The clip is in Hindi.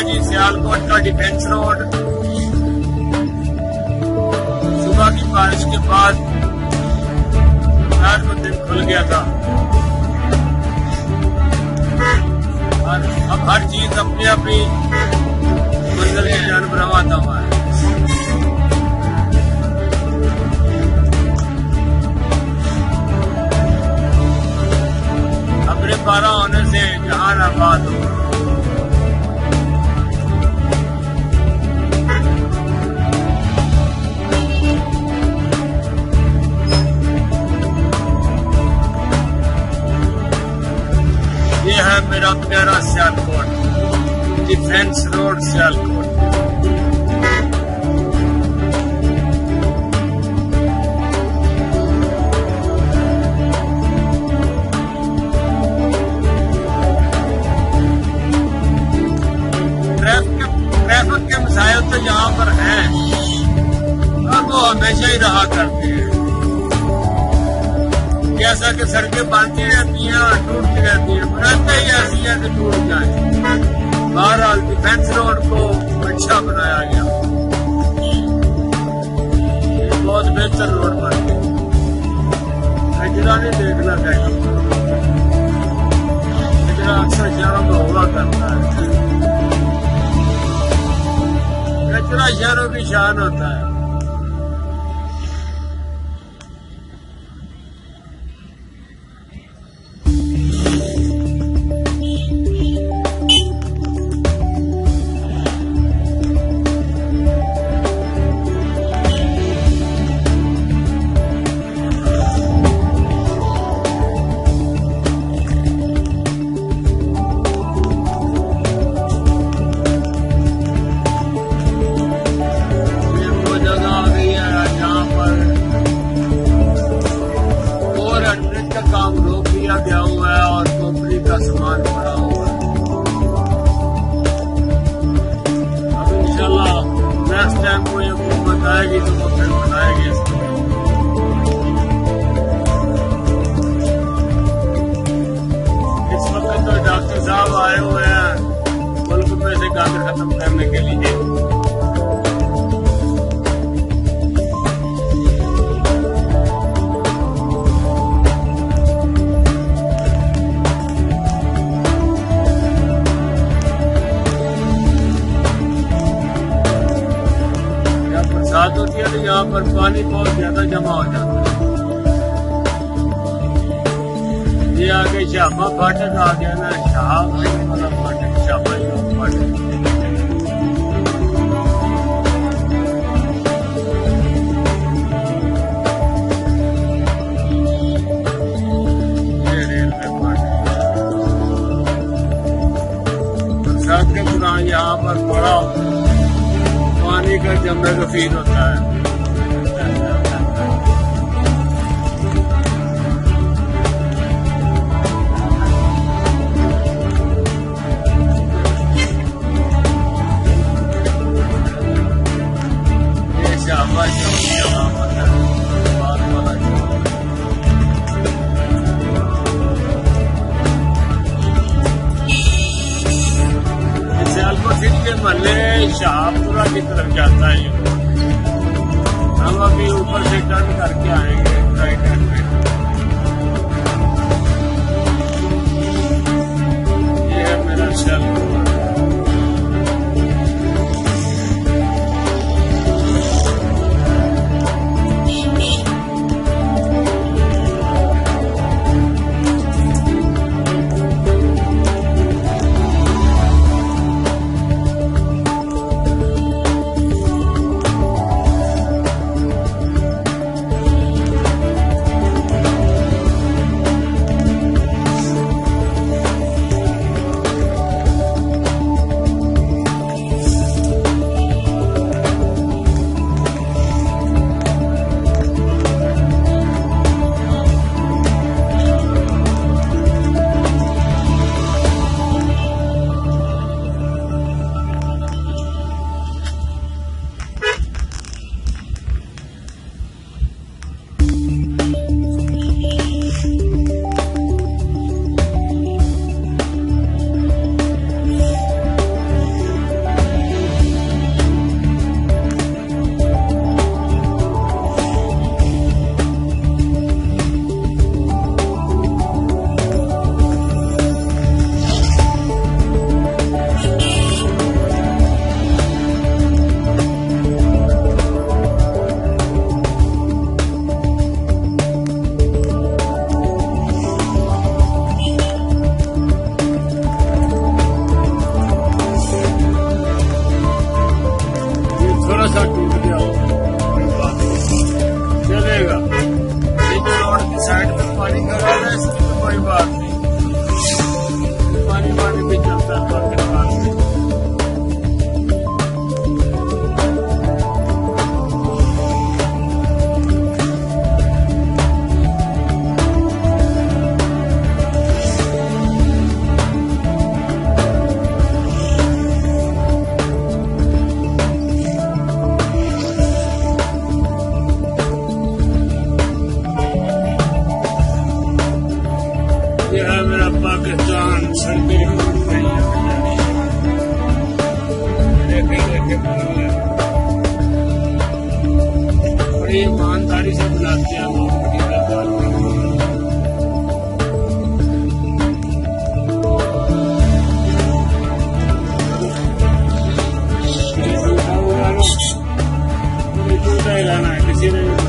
जी सियालकोट का डिफेंस रोड। सुबह की बारिश के बाद रात को दिन खुल गया था और अब हर चीज अपनी अपनी मंजिल की जानब रवाना हुआ है। अपने पारा होने से जहान आबाद हो। ये है मेरा प्यारा Sialkot, defence road Sialkot. Traffic के मसाइल तो यहाँ पर हैं और वो हमेशा ही रहा करते हैं। जैसा कि सड़कें बनती रहती हैं और टूटती रहती हैं, बनाते ही ऐसी है कि टूट जाए। बहरहाल डिफेंस रोड को अच्छा बनाया गया, ये बहुत बेहतर रोड बन गया। कचरा नहीं देखना चाहिए, कचरा अक्सर शहरों में हुआ करता है। कचरा शहरों की शान होता है। खत्म करने के लिए जब बरसात होती है तो यहाँ पर पानी बहुत ज्यादा जमा हो जाता है। ये आगे शाहबा फाटक आ गया ना, शाहबान वाला फाटक, शाहबान फाटक। के दौरान यहाँ पर बड़ा पानी का जमना गफीर होता है। ये शाहबान चौक यहाँ पर है, बात वाला चौक। सियालकोट सिटी के महल्ले शाहपुरा की तरफ जाता है। हम अभी ऊपर से टर्न करके आएंगे राइट हैंड पे। ये है मेरा सियालकोट। है पाकिस्तान में। यह है मेरा पाकिस्तान, सड़कें देखे बड़ी ईमानदारी से बुलाते हैं लोग। टूटा ही रहना है, किसी ने